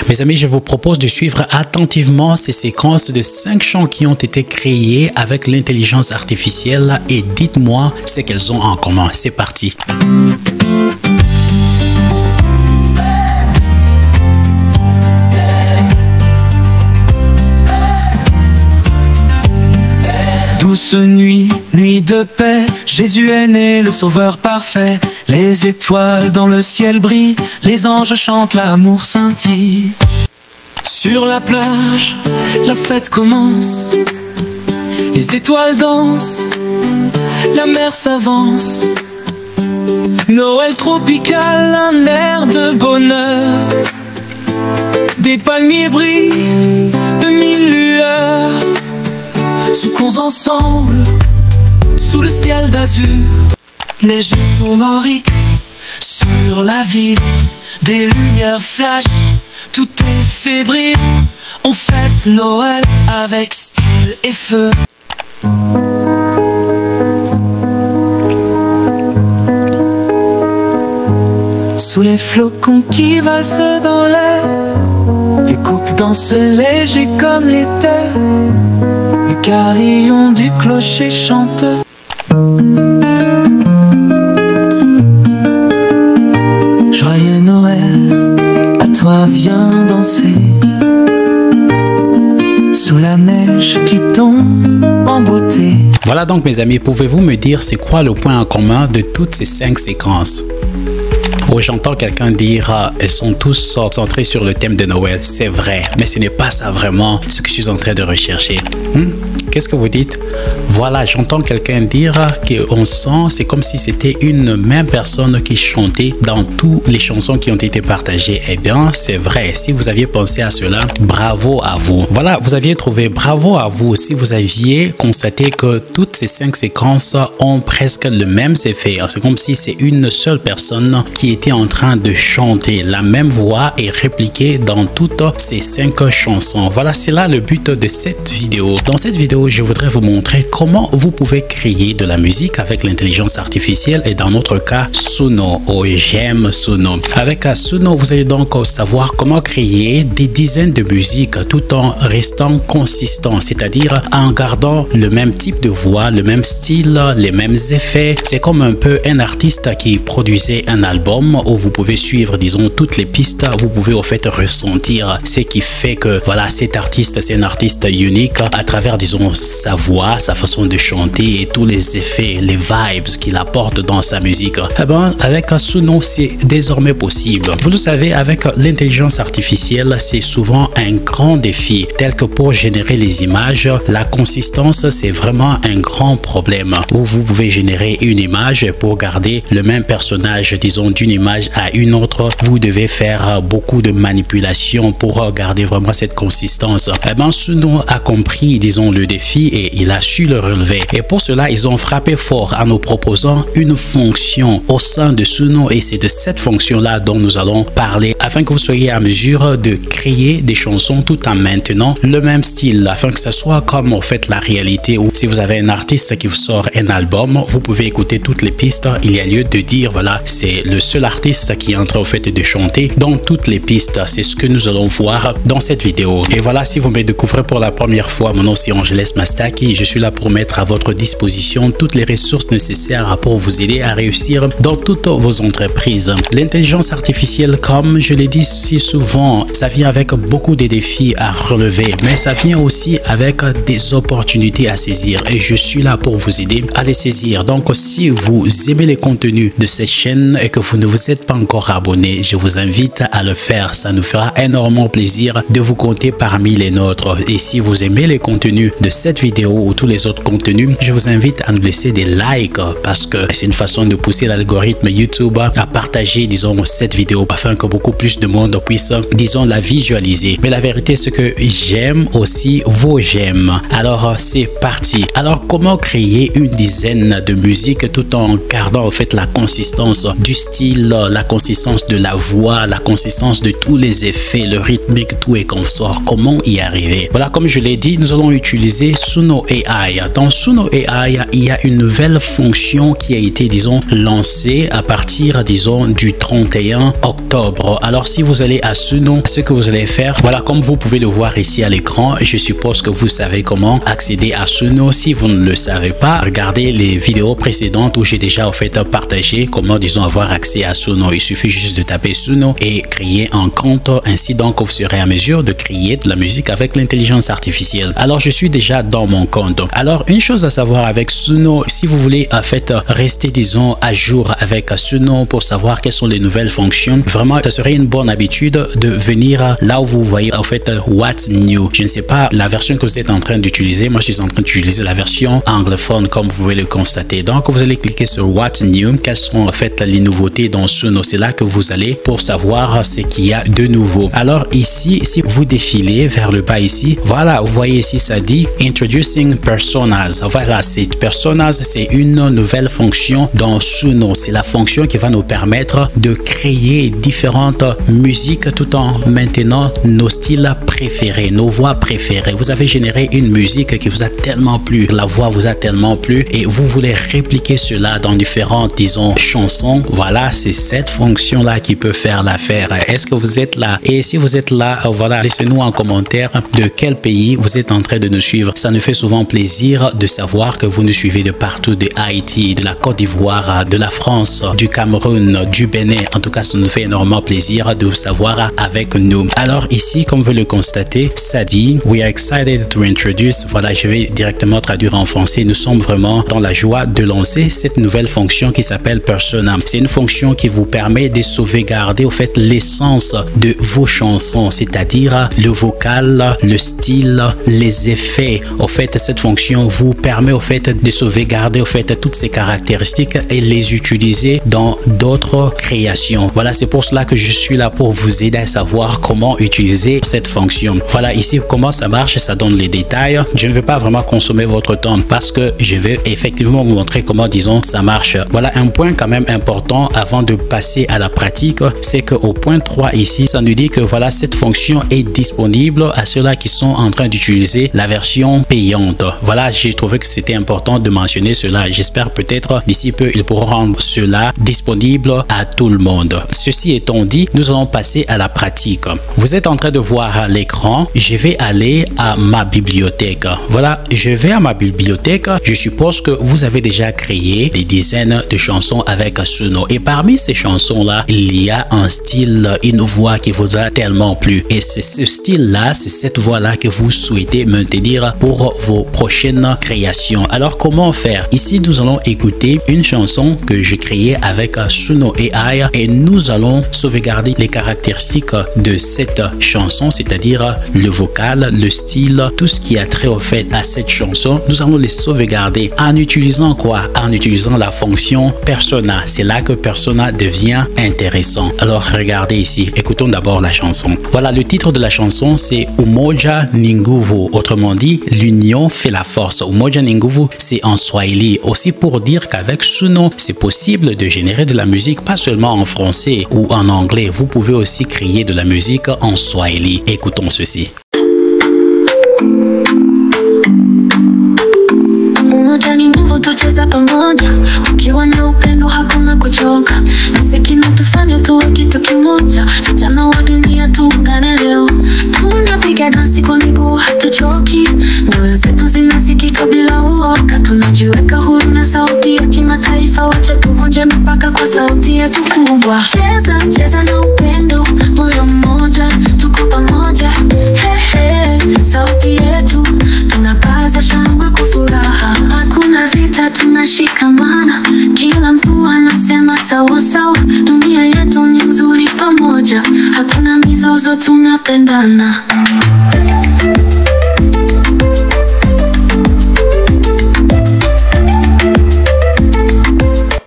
Mes amis, je vous propose de suivre attentivement ces séquences de 5 chants qui ont été créés avec l'intelligence artificielle et dites-moi ce qu'elles ont en commun. C'est parti. Douce nuit, nuit de paix, Jésus est né, le sauveur parfait. Les étoiles dans le ciel brillent, les anges chantent, l'amour scintille. Sur la plage, la fête commence, les étoiles dansent, la mer s'avance. Noël tropical, un air de bonheur, des palmiers brillent de 1000 lueurs. Souquons ensemble, sous le ciel d'azur. Les jetons moriques sur la ville, des lumières flash, tout est fébrile. On fête Noël avec style et feu. Sous les flocons qui valsent dans l'air, les couples dansent légers comme l'été. Le carillon du clocher chante. Joyeux Noël, à toi viens danser, sous la neige qui tombe en beauté. Voilà donc mes amis, pouvez-vous me dire c'est quoi le point en commun de toutes ces 5 séquences? Oh, j'entends quelqu'un dire elles sont tous centrées sur le thème de Noël. C'est vrai, mais ce n'est pas ça vraiment ce que je suis en train de rechercher. Qu'est-ce que vous dites? Voilà, j'entends quelqu'un dire qu'on sent, c'est comme si c'était une même personne qui chantait dans toutes les chansons qui ont été partagées. Eh bien, c'est vrai. Si vous aviez pensé à cela, bravo à vous. Voilà, vous aviez trouvé bravo à vous si vous aviez constaté que toutes ces 5 séquences ont presque le même effet. C'est comme si c'est une seule personne qui était en train de chanter. La même voix est répliquée dans toutes ces 5 chansons. Voilà, c'est là le but de cette vidéo. Dans cette vidéo, je voudrais vous montrer comment vous pouvez créer de la musique avec l'intelligence artificielle et dans notre cas Suno. Oh, j'aime Suno. Avec Suno, vous allez donc savoir comment créer des dizaines de musiques tout en restant consistant, c'est-à-dire en gardant le même type de voix, le même style, les mêmes effets. C'est comme un peu un artiste qui produisait un album où vous pouvez suivre, disons, toutes les pistes. Vous pouvez au fait ressentir ce qui fait que voilà, cet artiste, c'est un artiste unique à travers, disons, sa voix, sa façon de chanter et tous les effets, les vibes qu'il apporte dans sa musique. Eh ben, avec Suno, c'est désormais possible. Vous le savez, avec l'intelligence artificielle, c'est souvent un grand défi, tel que pour générer les images, la consistance, c'est vraiment un grand problème où vous pouvez générer une image pour garder le même personnage, disons, d'une image à une autre. Vous devez faire beaucoup de manipulations pour garder vraiment cette consistance. Eh ben, Suno a compris, disons, le défi et il a su le relever. Et pour cela, ils ont frappé fort en nous proposant une fonction au sein de Suno et c'est de cette fonction-là dont nous allons parler afin que vous soyez à mesure de créer des chansons tout en maintenant le même style afin que ce soit comme en fait la réalité où si vous avez un artiste qui vous sort un album, vous pouvez écouter toutes les pistes. Il y a lieu de dire voilà, c'est le seul artiste qui est en train au fait de chanter dans toutes les pistes. C'est ce que nous allons voir dans cette vidéo. Et voilà, si vous me découvrez pour la première fois, mon nom c'est Angeles Mastaki. Je suis là pour mettre à votre disposition toutes les ressources nécessaires pour vous aider à réussir dans toutes vos entreprises. L'intelligence artificielle, comme je l'ai dit si souvent, ça vient avec beaucoup de défis à relever, mais ça vient aussi avec des opportunités à saisir et je suis là pour vous aider à les saisir. Donc, si vous aimez les contenus de cette chaîne et que vous ne vous êtes pas encore abonné, je vous invite à le faire. Ça nous fera énormément plaisir de vous compter parmi les nôtres. Et si vous aimez les contenus de cette vidéo ou tous les autres contenus, je vous invite à nous laisser des likes parce que c'est une façon de pousser l'algorithme YouTube à partager, disons, cette vidéo afin que beaucoup plus de monde puisse, disons, la visualiser. Mais la vérité, c'est que j'aime aussi vos j'aime. Alors, c'est parti. Alors, comment créer une dizaine de musiques tout en gardant, en fait, la consistance du style style, la consistance de la voix, la consistance de tous les effets, le rythmique, tout est consort. Comment y arriver? Voilà, comme je l'ai dit, nous allons utiliser Suno AI. Dans Suno AI, il y a une nouvelle fonction qui a été, disons, lancée à partir, disons, du 31 octobre. Alors, si vous allez à Suno, ce que vous allez faire, voilà, comme vous pouvez le voir ici à l'écran, je suppose que vous savez comment accéder à Suno. Si vous ne le savez pas, regardez les vidéos précédentes où j'ai déjà en fait partagé comment, disons, avoir accès à Suno. Il suffit juste de taper Suno et créer un compte. Ainsi donc, vous serez à mesure de créer de la musique avec l'intelligence artificielle. Alors, je suis déjà dans mon compte. Alors, une chose à savoir avec Suno, si vous voulez en fait rester, disons, à jour avec Suno pour savoir quelles sont les nouvelles fonctions, vraiment, ça serait une bonne habitude de venir là où vous voyez en fait What's New. Je ne sais pas la version que vous êtes en train d'utiliser. Moi, je suis en train d'utiliser la version anglophone, comme vous pouvez le constater. Donc, vous allez cliquer sur What's New. Quelles sont en fait les nouveautés dans Suno? C'est là que vous allez pour savoir ce qu'il y a de nouveau. Alors ici, si vous défilez vers le bas ici, voilà, vous voyez ici, ça dit Introducing Personas. Voilà, c'est Personas, c'est une nouvelle fonction dans Suno. C'est la fonction qui va nous permettre de créer différentes musiques tout en maintenant nos styles préférés, nos voix préférées. Vous avez généré une musique qui vous a tellement plu, la voix vous a tellement plu et vous voulez répliquer cela dans différentes, disons, chansons. Voilà, c'est cette fonction-là qui peut faire l'affaire. Est-ce que vous êtes là? Et si vous êtes là, voilà, laissez-nous en commentaire de quel pays vous êtes en train de nous suivre. Ça nous fait souvent plaisir de savoir que vous nous suivez de partout, de Haïti, de la Côte d'Ivoire, de la France, du Cameroun, du Bénin. En tout cas, ça nous fait énormément plaisir de vous savoir avec nous. Alors ici, comme vous le constatez, ça dit We are excited to introduce. Voilà, je vais directement traduire en français. Nous sommes vraiment dans la joie de lancer cette nouvelle fonction qui s'appelle Persona. C'est une fonction qui vous permet de sauvegarder au fait l'essence de vos chansons, c'est-à-dire le vocal, le style, les effets. Au fait, cette fonction vous permet au fait de sauvegarder au fait toutes ces caractéristiques et les utiliser dans d'autres créations. Voilà, c'est pour cela que je suis là pour vous aider à savoir comment utiliser cette fonction. Voilà, ici comment ça marche, ça donne les détails. Je ne vais pas vraiment consommer votre temps parce que je vais effectivement vous montrer comment, disons, ça marche. Voilà, un point quand même important avant de passer à la pratique, c'est qu'au point 3 ici, ça nous dit que voilà, cette fonction est disponible à ceux-là qui sont en train d'utiliser la version payante. Voilà, j'ai trouvé que c'était important de mentionner cela. J'espère peut-être d'ici peu, ils pourront rendre cela disponible à tout le monde. Ceci étant dit, nous allons passer à la pratique. Vous êtes en train de voir à l'écran, je vais aller à ma bibliothèque. Voilà, je vais à ma bibliothèque. Je suppose que vous avez déjà créé des dizaines de chansons avec Suno. Et parmi ces chansons-là, il y a un style, une voix qui vous a tellement plu. Et c'est ce style-là, c'est cette voix-là que vous souhaitez maintenir pour vos prochaines créations. Alors, comment faire? Ici, nous allons écouter une chanson que j'ai créée avec Suno AI et nous allons sauvegarder les caractéristiques de cette chanson, c'est-à-dire le vocal, le style, tout ce qui a trait au fait à cette chanson. Nous allons les sauvegarder en utilisant quoi? En utilisant la fonction Persona. C'est là que Persona devient intéressant. Alors, regardez ici. Écoutons d'abord la chanson. Voilà, le titre de la chanson, c'est Umoja ni Nguvu. Autrement dit, l'union fait la force. Umoja ni Nguvu, c'est en Swahili. Aussi pour dire qu'avec Suno, c'est possible de générer de la musique, pas seulement en français ou en anglais. Vous pouvez aussi créer de la musique en Swahili. Écoutons ceci. Tucheza pamoja, ukiwa na upendo hakuna kuchoka. Muziki unatufanya tuwe kitu kimoja. Vijana wa dunia tuungane leo, tunapiga dansi kwa miguu hatuchoki. Nyoyo zetu zinasikika bila uoga, tunajiweka huru na sauti ya kimataifa. Wacha tuvunje mipaka kwa sauti yetu kubwa. Cheza, cheza na upendo, moyo mmoja, tuko pamoja. Sauti yetu tunapaza shangwe kwa furaha. Hakuna vita, tunashikamana, kila mtu anasema sawa sawa. Dunia yetu ni nzuri pamoja, hakuna mizozo, tunapendana.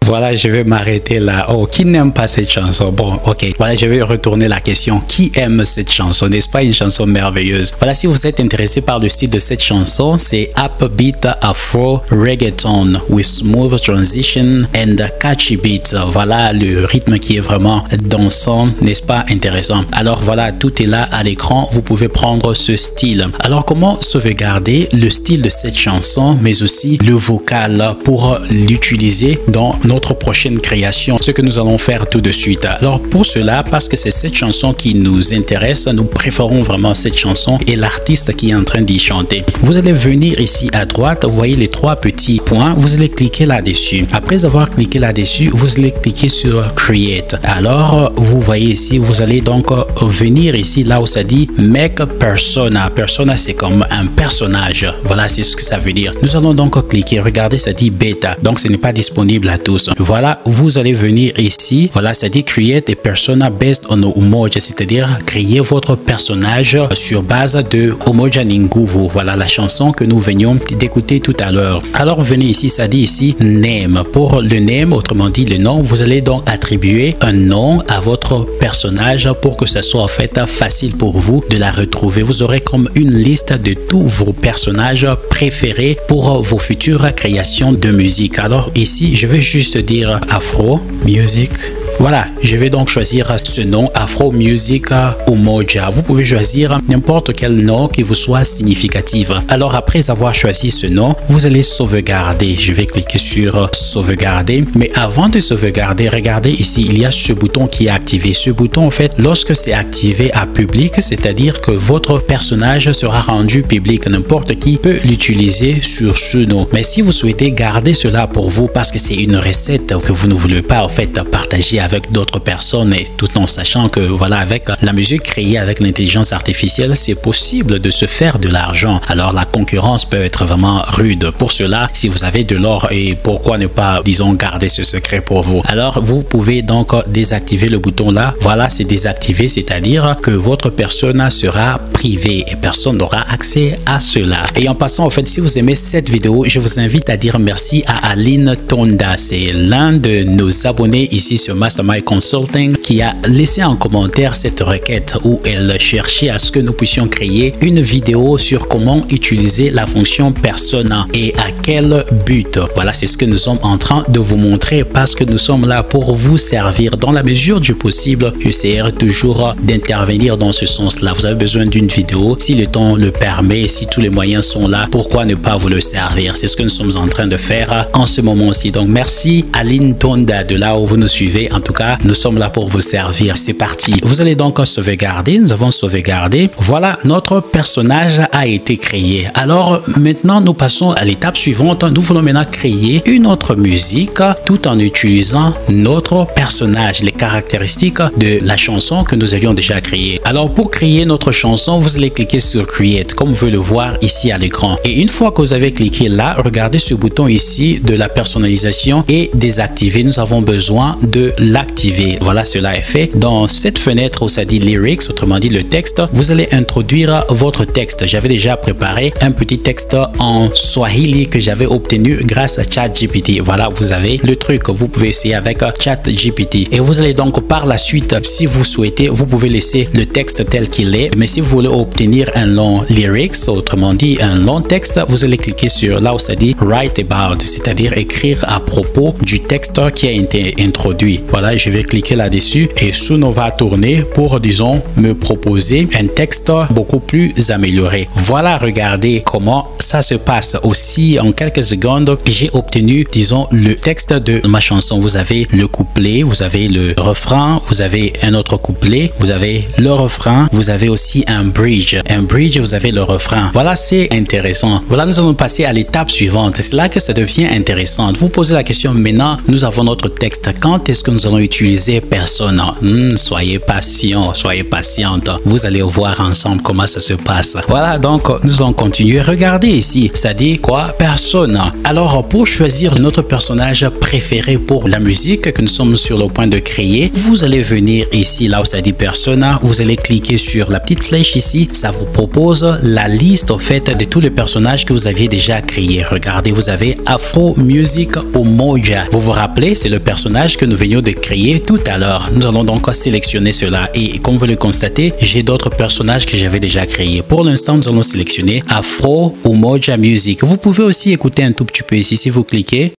Voilà, Voilà, je vais m'arrêter là. Oh, qui n'aime pas cette chanson? Bon, ok. Voilà, je vais retourner la question. Qui aime cette chanson? N'est-ce pas une chanson merveilleuse? Voilà, si vous êtes intéressé par le style de cette chanson, c'est Upbeat Afro Reggaeton with smooth transition and catchy beat. Voilà le rythme qui est vraiment dansant, n'est-ce pas intéressant? Alors voilà, tout est là à l'écran. Vous pouvez prendre ce style. Alors comment sauvegarder le style de cette chanson, mais aussi le vocal pour l'utiliser dans notre prochaine création? Ce que nous allons faire tout de suite. Alors pour cela, parce que c'est cette chanson qui nous intéresse, nous préférons vraiment cette chanson et l'artiste qui est en train d'y chanter. Vous allez venir ici à droite, vous voyez les trois petits points, vous allez cliquer là-dessus. Après avoir cliqué là-dessus, vous allez cliquer sur Create. Alors vous voyez ici, vous allez donc venir ici là où ça dit Make Persona. Persona, c'est comme un personnage. Voilà, c'est ce que ça veut dire. Nous allons donc cliquer. Regardez, ça dit Beta. Donc ce n'est pas disponible à tous. Voilà, vous allez venir ici. Voilà, ça dit Create a Persona based on Umoja, c'est-à-dire créer votre personnage sur base de Umoja Nguvu. Voilà la chanson que nous venions d'écouter tout à l'heure. Alors venez ici, ça dit ici Name. Pour le name, autrement dit le nom, vous allez donc attribuer un nom à votre personnage pour que ça soit en fait facile pour vous de la retrouver. Vous aurez comme une liste de tous vos personnages préférés pour vos futures créations de musique. Alors ici, je vais juste dire Afro Music. Voilà, je vais donc choisir ce nom, Afro Music Umoja. Vous pouvez choisir n'importe quel nom qui vous soit significatif. Alors après avoir choisi ce nom, vous allez sauvegarder. Je vais cliquer sur sauvegarder. Mais avant de sauvegarder, regardez ici, il y a ce bouton qui est activé. Ce bouton, en fait, lorsque c'est activé à public, c'est-à-dire que votre personnage sera rendu public. N'importe qui peut l'utiliser sur ce nom. Mais si vous souhaitez garder cela pour vous, parce que c'est une recette que vous ne voulez pas, en fait, partager avec d'autres personnes, et tout en sachant que voilà, avec la musique créée avec l'intelligence artificielle, c'est possible de se faire de l'argent. Alors la concurrence peut être vraiment rude. Pour cela, si vous avez de l'or, et pourquoi ne pas, disons, garder ce secret pour vous? Alors vous pouvez donc désactiver le bouton là. Voilà, c'est désactivé, c'est-à-dire que votre persona sera privée et personne n'aura accès à cela. Et en passant, en fait, si vous aimez cette vidéo, je vous invite à dire merci à Aline Tonda. C'est l'un de nos abonnés ici sur Mastermind Consulting qui a laissé en commentaire cette requête où elle cherchait à ce que nous puissions créer une vidéo sur comment utiliser la fonction persona et à quel but. Voilà, c'est ce que nous sommes en train de vous montrer parce que nous sommes là pour vous servir dans la mesure du possible. J'essaierai toujours d'intervenir dans ce sens-là. Vous avez besoin d'une vidéo, si le temps le permet, si tous les moyens sont là, pourquoi ne pas vous le servir? C'est ce que nous sommes en train de faire en ce moment-ci. Donc merci Aline Tonda de là où vous nous suivez. En tout cas, nous sommes là pour vous servir. C'est parti. Vous allez donc sauvegarder. Nous avons sauvegardé. Voilà, notre personnage a été créé. Alors maintenant, nous passons à l'étape suivante. Nous voulons maintenant créer une autre musique tout en utilisant notre personnage, les caractéristiques de la chanson que nous avions déjà créée. Alors pour créer notre chanson, vous allez cliquer sur Create, comme vous pouvez le voir ici à l'écran. Et une fois que vous avez cliqué là, regardez ce bouton ici de la personnalisation et désactiver. Nous avons besoin de l'activer. Voilà, cela est fait. Dans cette fenêtre où ça dit Lyrics, autrement dit le texte, vous allez introduire votre texte. J'avais déjà préparé un petit texte en Swahili que j'avais obtenu grâce à ChatGPT. Voilà, vous avez le truc. Vous pouvez essayer avec ChatGPT. Et vous allez donc par la suite, si vous souhaitez, vous pouvez laisser le texte tel qu'il est. Mais si vous voulez obtenir un long lyrics, autrement dit un long texte, vous allez cliquer sur là où ça dit Write About, c'est-à-dire écrire à propos du texte qui a été introduit. Voilà, je vais cliquer là-dessus et Suno va tourner pour, disons, me proposer un texte beaucoup plus amélioré. Voilà, regardez comment ça se passe. Aussi, en quelques secondes, j'ai obtenu, disons, le texte de ma chanson. Vous avez le couplet, vous avez le refrain, vous avez un autre couplet, vous avez le refrain, vous avez aussi un bridge. Un bridge, vous avez le refrain. Voilà, c'est intéressant. Voilà, nous allons passer à l'étape suivante. C'est là que ça devient intéressant. Vous posez la question, maintenant, nous avons notre texte. Quand est-ce que nous allons allons utiliser Persona. Soyez patient, soyez patiente. Vous allez voir ensemble comment ça se passe. Voilà, donc nous allons continuer. Regardez ici, ça dit quoi? Persona. Alors, pour choisir notre personnage préféré pour la musique que nous sommes sur le point de créer, vous allez venir ici, là où ça dit Persona. Vous allez cliquer sur la petite flèche ici. Ça vous propose la liste, au fait, de tous les personnages que vous aviez déjà créés. Regardez, vous avez Afro Music Umoja. Vous vous rappelez, c'est le personnage que nous venions de créer tout à l'heure. Nous allons donc sélectionner cela. Et comme vous le constatez, j'ai d'autres personnages que j'avais déjà créés. Pour l'instant, nous allons sélectionner Afro Umoja Music. Vous pouvez aussi écouter un tout petit peu ici si vous cliquez.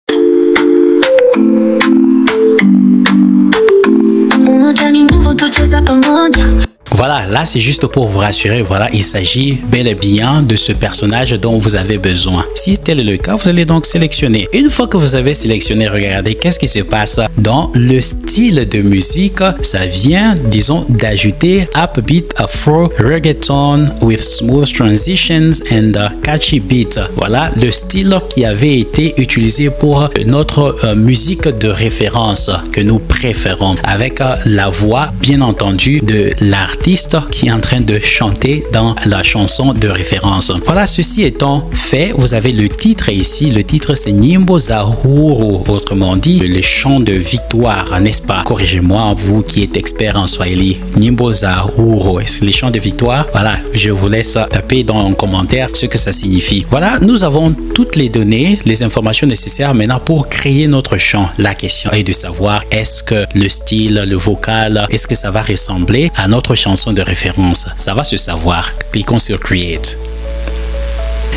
Voilà, là c'est juste pour vous rassurer, voilà, il s'agit bel et bien de ce personnage dont vous avez besoin. Si tel est le cas, vous allez donc sélectionner. Une fois que vous avez sélectionné, regardez qu'est-ce qui se passe dans le style de musique. Ça vient, disons, d'ajouter upbeat, afro, reggaeton with smooth transitions and catchy beat. Voilà le style qui avait été utilisé pour notre musique de référence que nous préférons, avec la voix, bien entendu, de l'artiste qui est en train de chanter dans la chanson de référence. Voilà, ceci étant fait, vous avez le titre ici. Le titre, c'est Nyimbo za Uhuru, autrement dit, le chant de victoire, n'est-ce pas? Corrigez-moi, vous qui êtes expert en Swahili. Nyimbo za Uhuru, les chants de victoire. Voilà, je vous laisse taper dans un commentaire ce que ça signifie. Voilà, nous avons toutes les données, les informations nécessaires maintenant pour créer notre chant. La question est de savoir, est-ce que le style, le vocal, est-ce que ça va ressembler à notre chanson de référence? Ça va se savoir. Cliquons sur Create.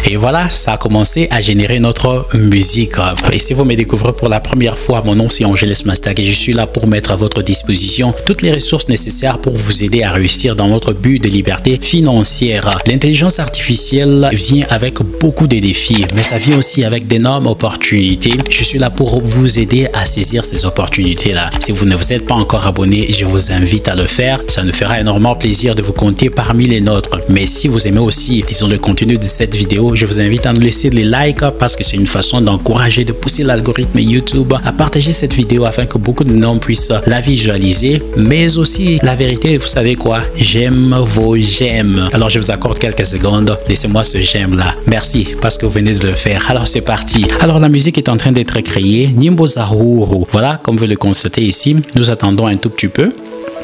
Et voilà, ça a commencé à générer notre musique. Et si vous me découvrez pour la première fois, mon nom c'est Angeles Mastak et je suis là pour mettre à votre disposition toutes les ressources nécessaires pour vous aider à réussir dans votre but de liberté financière. L'intelligence artificielle vient avec beaucoup de défis, mais ça vient aussi avec d'énormes opportunités. Je suis là pour vous aider à saisir ces opportunités-là. Si vous ne vous êtes pas encore abonné, je vous invite à le faire. Ça nous fera énormément plaisir de vous compter parmi les nôtres. Mais si vous aimez aussi, disons, le contenu de cette vidéo, je vous invite à nous laisser les likes parce que c'est une façon d'encourager, de pousser l'algorithme YouTube à partager cette vidéo afin que beaucoup de gens puissent la visualiser. Mais aussi, la vérité, vous savez quoi? J'aime vos j'aime. Alors, je vous accorde quelques secondes. Laissez-moi ce j'aime là. Merci parce que vous venez de le faire. Alors, c'est parti. Alors, la musique est en train d'être créée. Nyimbo za Uhuru. Voilà, comme vous le constatez ici, nous attendons un tout petit peu.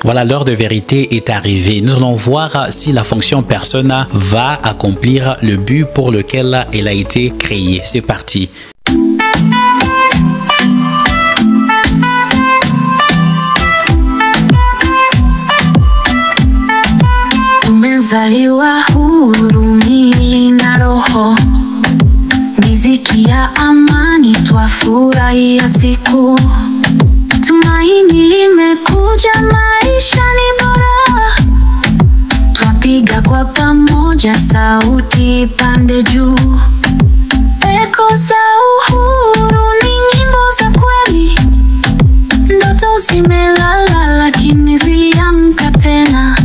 Voilà, l'heure de vérité est arrivée. Nous allons voir si la fonction Persona va accomplir le but pour lequel elle a été créée. C'est parti. Umezaliwa huru mwili na roho, miziki ya amani twafurahia siku. Tumaini limekuja, maisha ni bora. Twapiga kwa pamoja, sauti pande juu. Eko za uhuru ni nyimbo za kweli. Ndoto zimelala lakini ziliamka tena.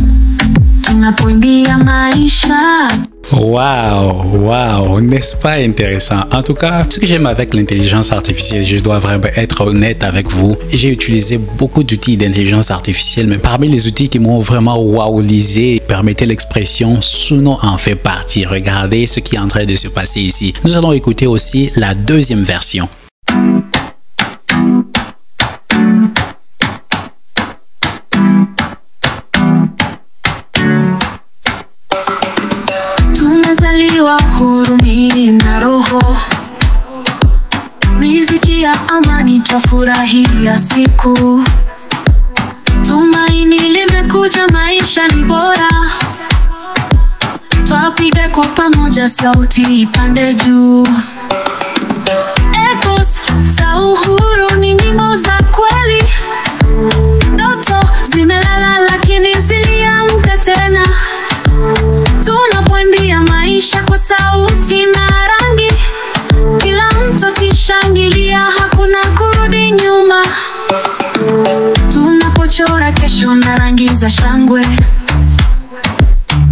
Tunapoimbia maisha. Wow, n'est-ce pas intéressant? En tout cas, ce que j'aime avec l'intelligence artificielle, je dois vraiment être honnête avec vous. J'ai utilisé beaucoup d'outils d'intelligence artificielle, mais parmi les outils qui m'ont vraiment wowlisé, permettez l'expression, Suno en fait partie. Regardez ce qui est en train de se passer ici. Nous allons écouter aussi la deuxième version. Hurumini na roho, miziki ya amani twafurahia siku. Tumaini limekuja, maisha ni bora. Twapiga kwa pamoja, sauti pande juu. Echoes za uhuru ni nyimbo za kweli. Ndoto zimelala lakini ziliamka tena. Tunapoimbia maisha kwa sauti na rangi, kila mtu akishangilia, hakuna kurudi nyuma. Tunapochora kesho na rangi za shangwe,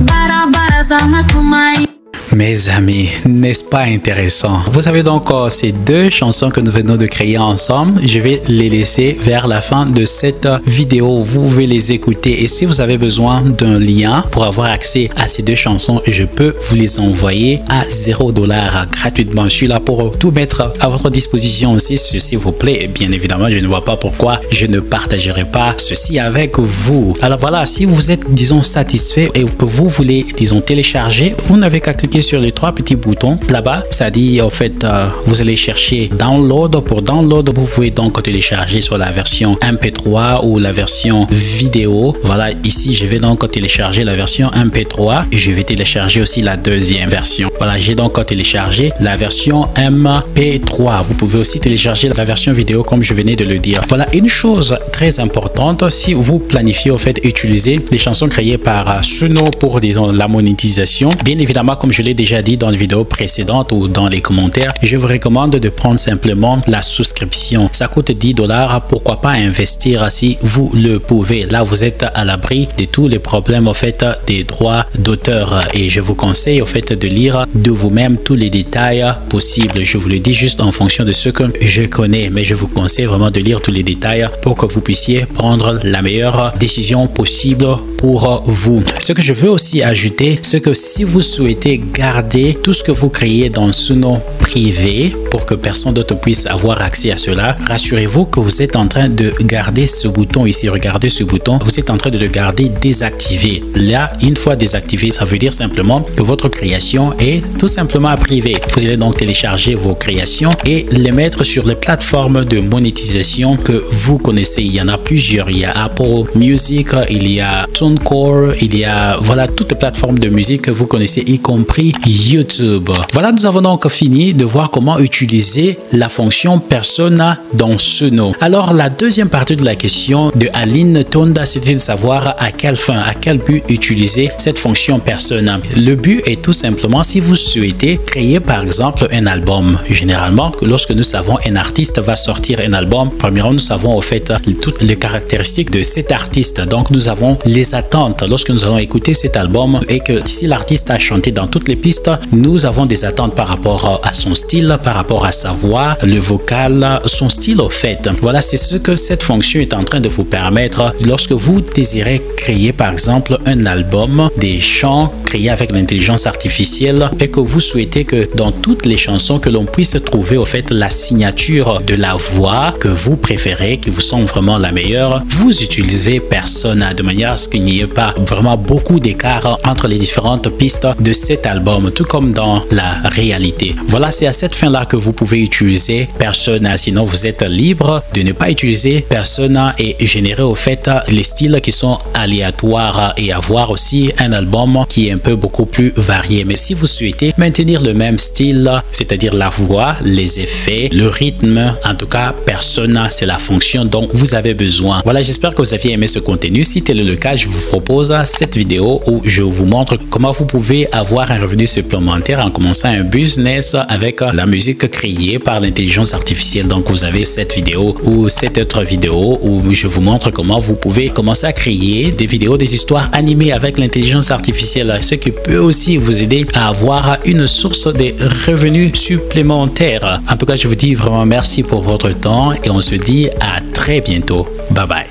barabara za matumaini. Mes amis, n'est-ce pas intéressant? Vous avez donc ces deux chansons que nous venons de créer ensemble. Je vais les laisser vers la fin de cette vidéo. Vous pouvez les écouter et si vous avez besoin d'un lien pour avoir accès à ces deux chansons, je peux vous les envoyer à $0 gratuitement. Je suis là pour tout mettre à votre disposition aussi, s'il vous plaît. Et bien évidemment, je ne vois pas pourquoi je ne partagerai pas ceci avec vous. Alors voilà, si vous êtes, disons, satisfait et que vous voulez, disons, télécharger, vous n'avez qu'à cliquer sur les trois petits boutons là-bas. Ça dit, en fait, vous allez chercher download. Pour download, vous pouvez donc télécharger sur la version MP3 ou la version vidéo. Voilà, ici, je vais donc télécharger la version MP3 et je vais télécharger aussi la deuxième version. Voilà, j'ai donc téléchargé la version MP3. Vous pouvez aussi télécharger la version vidéo comme je venais de le dire. Voilà, une chose très importante, si vous planifiez en fait utiliser les chansons créées par Suno pour, disons, la monétisation, bien évidemment, comme je l'ai déjà dit dans les vidéos précédentes ou dans les commentaires, je vous recommande de prendre simplement la souscription. Ça coûte $10. Pourquoi pas investir si vous le pouvez? Là, vous êtes à l'abri de tous les problèmes en fait des droits d'auteur et je vous conseille en fait de lire de vous-même tous les détails possibles. Je vous le dis juste en fonction de ce que je connais, mais je vous conseille vraiment de lire tous les détails pour que vous puissiez prendre la meilleure décision possible pour vous. Ce que je veux aussi ajouter, c'est que si vous souhaitez garder tout ce que vous créez dans Suno privé pour que personne d'autre puisse avoir accès à cela, rassurez-vous que vous êtes en train de garder ce bouton ici. Regardez ce bouton, vous êtes en train de le garder désactivé. Là, une fois désactivé, ça veut dire simplement que votre création est tout simplement privée. Vous allez donc télécharger vos créations et les mettre sur les plateformes de monétisation que vous connaissez. Il y en a plusieurs. Il y a Apple Music, il y a TuneCore, il y a, voilà, toutes les plateformes de musique que vous connaissez, y compris YouTube. Voilà, nous avons donc fini de voir comment utiliser la fonction Persona dans Suno. Alors, la deuxième partie de la question de Aline Tonda, c'était de savoir à quelle fin, à quel but utiliser cette fonction Persona. Le but est tout simplement, si vous souhaitez créer par exemple un album. Généralement, lorsque nous savons un artiste va sortir un album, premièrement, nous savons au fait toutes les caractéristiques de cet artiste. Donc, nous avons les attentes lorsque nous allons écouter cet album et que si l'artiste a chanté dans toutes les pistes, nous avons des attentes par rapport à son style, par rapport à sa voix, le vocal, son style au fait. Voilà, c'est ce que cette fonction est en train de vous permettre lorsque vous désirez créer par exemple un album, des chants créés avec l'intelligence artificielle et que vous souhaitez que dans toutes les chansons que l'on puisse trouver au fait la signature de la voix que vous préférez, qui vous semble vraiment la meilleure, vous utilisez Persona de manière à ce qu'il n'y ait pas vraiment beaucoup d'écart entre les différentes pistes de cet album, tout comme dans la réalité. Voilà, c'est à cette fin-là que vous pouvez utiliser Persona. Sinon, vous êtes libre de ne pas utiliser Persona et générer au fait les styles qui sont aléatoires et avoir aussi un album qui est un peu beaucoup plus varié. Mais si vous souhaitez maintenir le même style, c'est-à-dire la voix, les effets, le rythme, en tout cas, Persona, c'est la fonction dont vous avez besoin. Voilà, j'espère que vous aviez aimé ce contenu. Si tel est le cas, je vous propose cette vidéo où je vous montre comment vous pouvez avoir un revenu supplémentaire en commençant un business avec la musique créée par l'intelligence artificielle. Donc, vous avez cette vidéo ou cette autre vidéo où je vous montre comment vous pouvez commencer à créer des vidéos, des histoires animées avec l'intelligence artificielle, ce qui peut aussi vous aider à avoir une source de revenus supplémentaires. En tout cas, je vous dis vraiment merci pour votre temps et on se dit à très bientôt. Bye bye.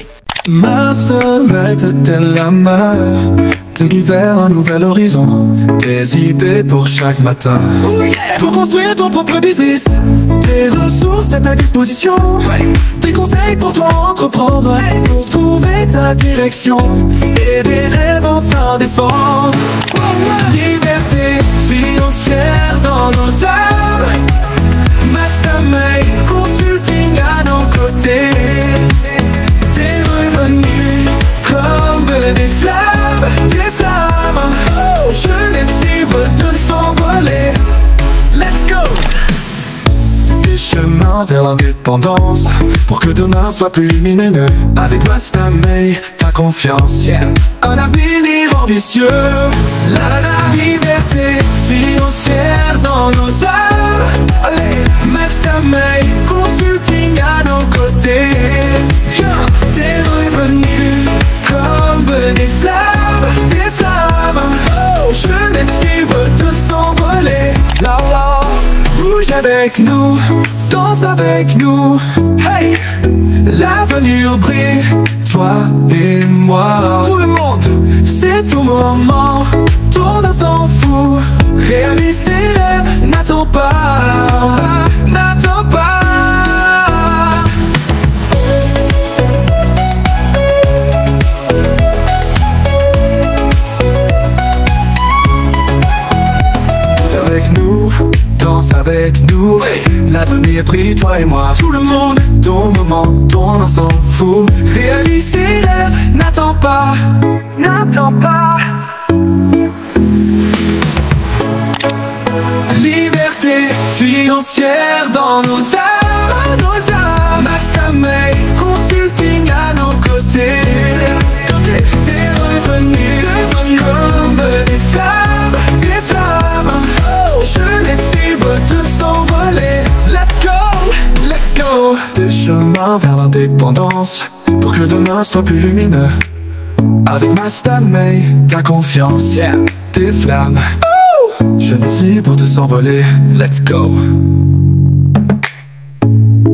Mastermind te donne la main, te guide vers un nouvel horizon, des idées pour chaque matin. Pour construire ton propre business, des ressources à ta disposition, des conseils pour toi entreprendre, pour trouver ta direction et des rêves enfin défendre. Liberté financière dans nos âmes, Mastermind Consulting à nos côtés. Comme des flammes, jeunesse libre de s'envoler. Let's go! Des chemins vers l'indépendance, pour que demain soit plus lumineux. Avec Mastermind, ta confiance, un avenir ambitieux. La liberté financière dans nos âmes. Mastermind Consulting à nos côtés. Viens, t'es revenu comme des flammes, jeunesse libre de s'envoler. avec nous, danse avec nous. Hey, l'avenir brille, toi et moi. Tout le monde, c'est ton moment, ton instant fou. Réalise tes rêves, n'attends pas, n'attends pas. Avec nous, danse avec nous. L'avenir brille, toi et moi. Tout le monde, ton moment, ton instant fou. Réalise tes rêves, n'attends pas, n'attends pas. Liberté financière dans nos âmes, nos âmes. Mastamay, consulting à nos côtés. Tes revenus comme des flammes, des flammes. Jeunesse libre de s'envoler. Let's go, let's go. Des chemins vers l'indépendance, pour que demain soit plus lumineux. Avec Mastamay, ta confiance, yeah. Tes flammes. Jeunesse libre de s'envoler. Let's go.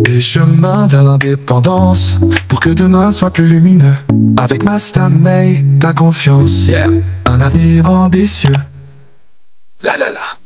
Des chemins vers l'indépendance, pour que demain soit plus lumineux. Avec Mastamay, ta confiance, yeah. Un avenir ambitieux. La la la.